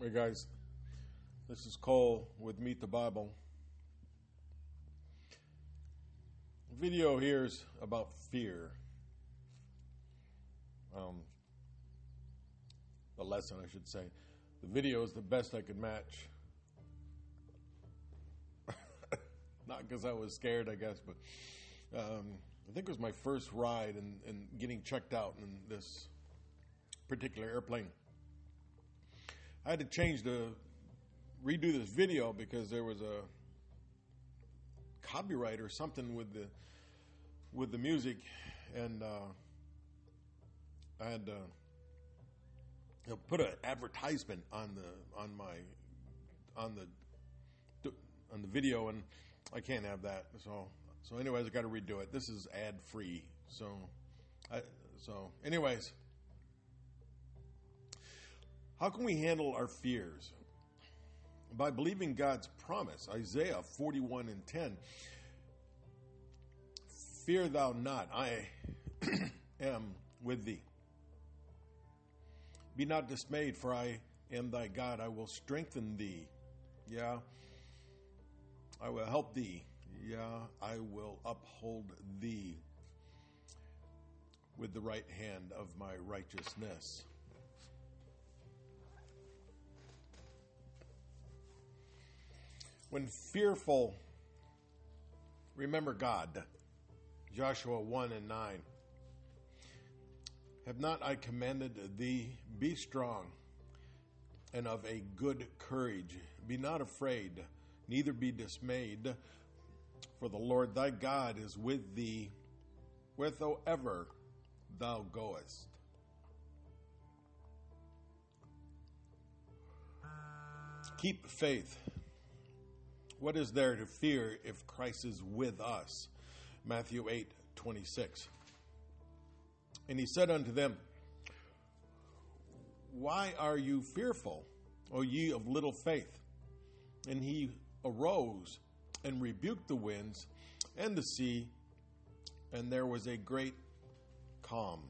Hey guys, this is Cole with Meet the Bible. The video here is about fear. The lesson, I should say. The video is the best I could match. Not because I was scared, I guess, but I think it was my first ride and getting checked out in this particular airplane. I had to redo this video because there was a copyright or something with the music, and I had to put an advertisement on the video, and I can't have that. So anyways, I got to redo it. This is ad free. So anyways. How can we handle our fears? By believing God's promise, Isaiah 41:10. Fear thou not, I am with thee. Be not dismayed, for I am thy God. I will strengthen thee. Yeah, I will help thee. Yeah, I will uphold thee with the right hand of my righteousness. When fearful, remember God. Joshua 1:9. Have not I commanded thee, be strong and of a good courage. Be not afraid, neither be dismayed, for the Lord thy God is with thee whithersoever thou goest. Keep faith. What is there to fear if Christ is with us? Matthew 8:26. And he said unto them, why are you fearful, O ye of little faith? And he arose and rebuked the winds and the sea, and there was a great calm.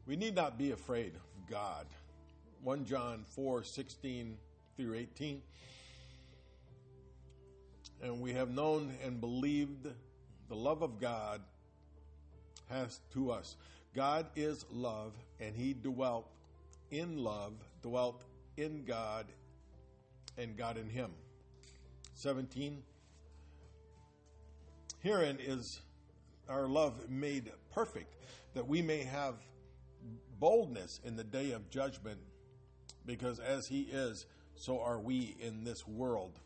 We need not be afraid of God. 1 John 4:16 through 18. And we have known and believed the love of God has to us. God is love, and he dwelt in love, dwelt in God, and God in him. 17. Herein is our love made perfect, that we may have boldness in the day of judgment, because as he is, so are we in this world.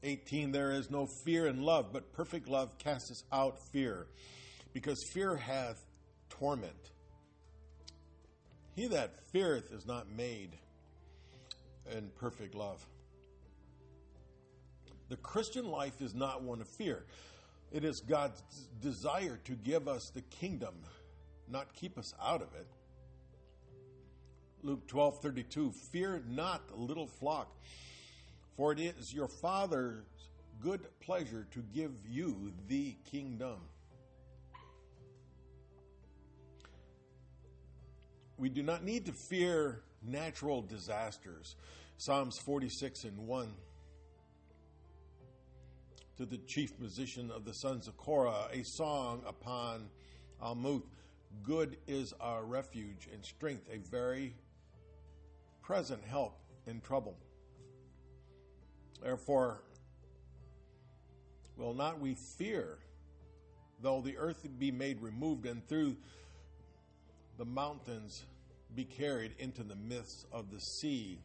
18, there is no fear in love, but perfect love casteth out fear, because fear hath torment. He that feareth is not made in perfect love. The Christian life is not one of fear. It is God's desire to give us the kingdom, not keep us out of it. Luke 12:32, fear not, little flock, for it is your Father's good pleasure to give you the kingdom. We do not need to fear natural disasters. Psalms 46:1. To the chief musician of the sons of Korah, a song upon Almuth. Good is our refuge and strength, a very present help in trouble. Therefore, will not we fear, though the earth be made removed, and through the mountains be carried into the midst of the sea.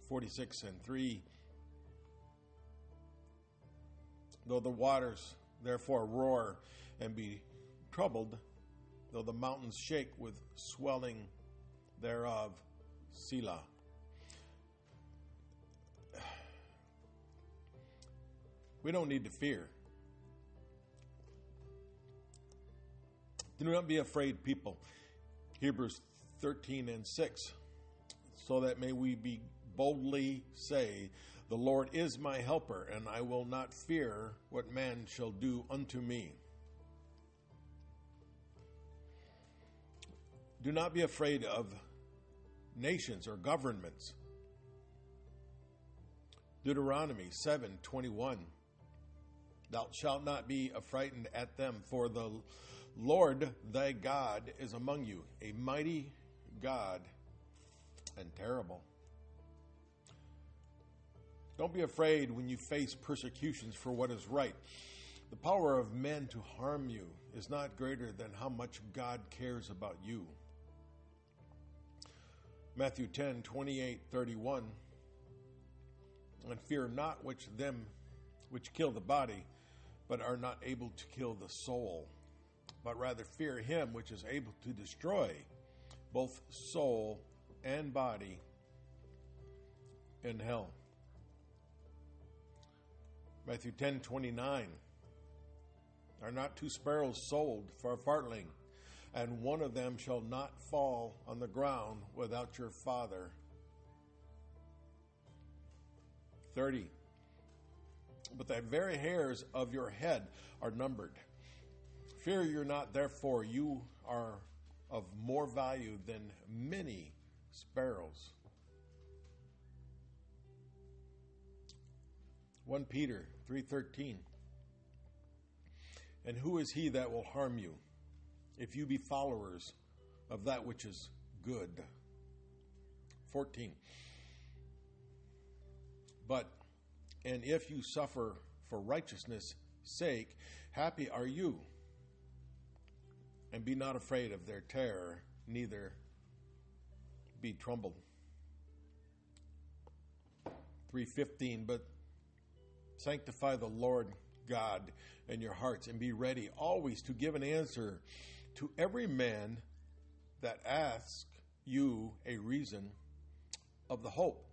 46:3. Though the waters therefore roar and be troubled, though the mountains shake with swelling thereof. Selah. We don't need to fear. Do not be afraid, people. Hebrews 13:6. So that may we be boldly say, the Lord is my helper, and I will not fear what man shall do unto me. Do not be afraid of nations or governments. Deuteronomy 7:21. Thou shalt not be affrighted at them, for the Lord thy God is among you, a mighty God and terrible. Don't be afraid when you face persecutions for what is right. The power of men to harm you is not greater than how much God cares about you. Matthew 10:28-31. And fear not them which kill the body, but are not able to kill the soul, but rather fear him which is able to destroy both soul and body in hell. Matthew 10:29. Are not 2 sparrows sold for a farthing, and one of them shall not fall on the ground without your Father? 30. But the very hairs of your head are numbered. Fear you not, therefore, you are of more value than many sparrows. 1 Peter 3:13. And who is he that will harm you, if you be followers of that which is good? 14. And if you suffer for righteousness' sake, happy are you. And be not afraid of their terror, neither be troubled. 3:15. But sanctify the Lord God in your hearts, and be ready always to give an answer to every man that asks you a reason of the hope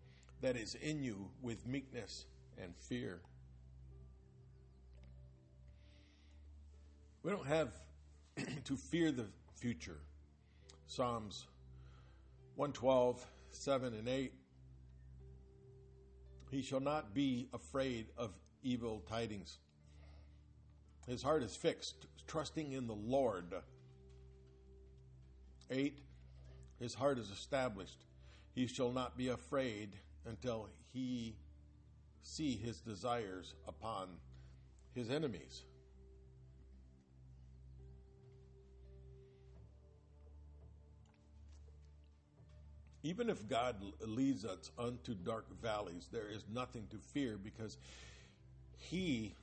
that is in you with meekness and fear. We don't have to fear the future. Psalms 112:7-8. He shall not be afraid of evil tidings. His heart is fixed, trusting in the Lord. 8. His heart is established. He shall not be afraid until he see his desires upon his enemies. Even if God leads us unto dark valleys, there is nothing to fear because he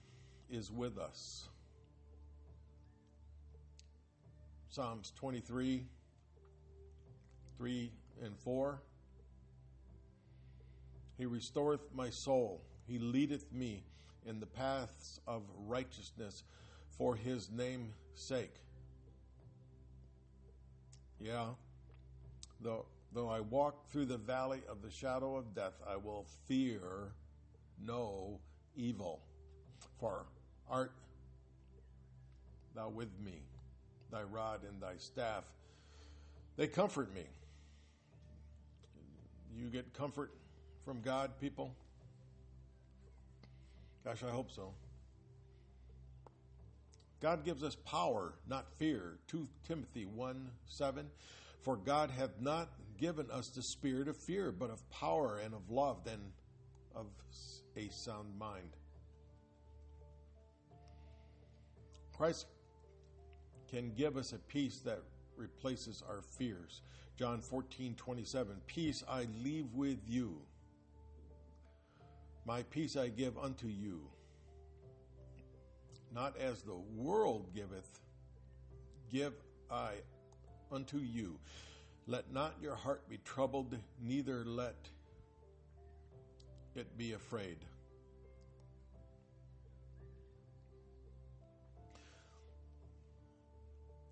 is with us. Psalms 23:3-4. He restoreth my soul. He leadeth me in the paths of righteousness for his name's sake. Yeah, though I walk through the valley of the shadow of death, I will fear no evil. For art thou with me, thy rod and thy staff, they comfort me. You get comfort from God, people? Gosh, I hope so. God gives us power, not fear. 2 Timothy 1:7. For God hath not given us the spirit of fear, but of power and of love and of a sound mind. Christ can give us a peace that replaces our fears. John 14:27. Peace I leave with you. My peace I give unto you. Not as the world giveth, give I unto you. Let not your heart be troubled, neither let it be afraid.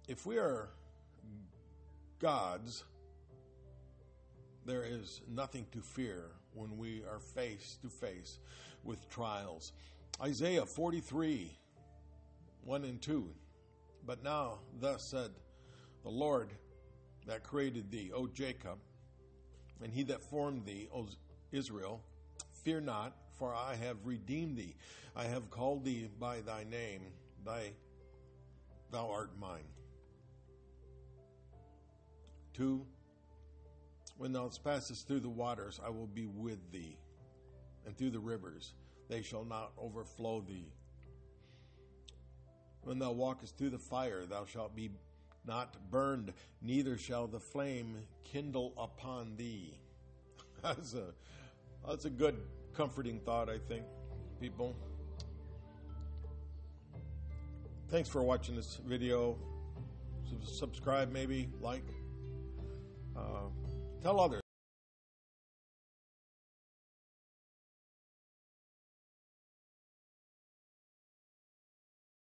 If we are God's, there is nothing to fear when we are face to face with trials. Isaiah 43:1-2. But now thus said the Lord that created thee, O Jacob, and he that formed thee, O Israel, fear not, for I have redeemed thee. I have called thee by thy name, thou art mine. 2, when thou passest through the waters, I will be with thee, and through the rivers, they shall not overflow thee. When thou walkest through the fire, thou shalt be not burned, neither shall the flame kindle upon thee. That's a good, comforting thought, I think, people. Thanks for watching this video. Subscribe, maybe, like. Tell others.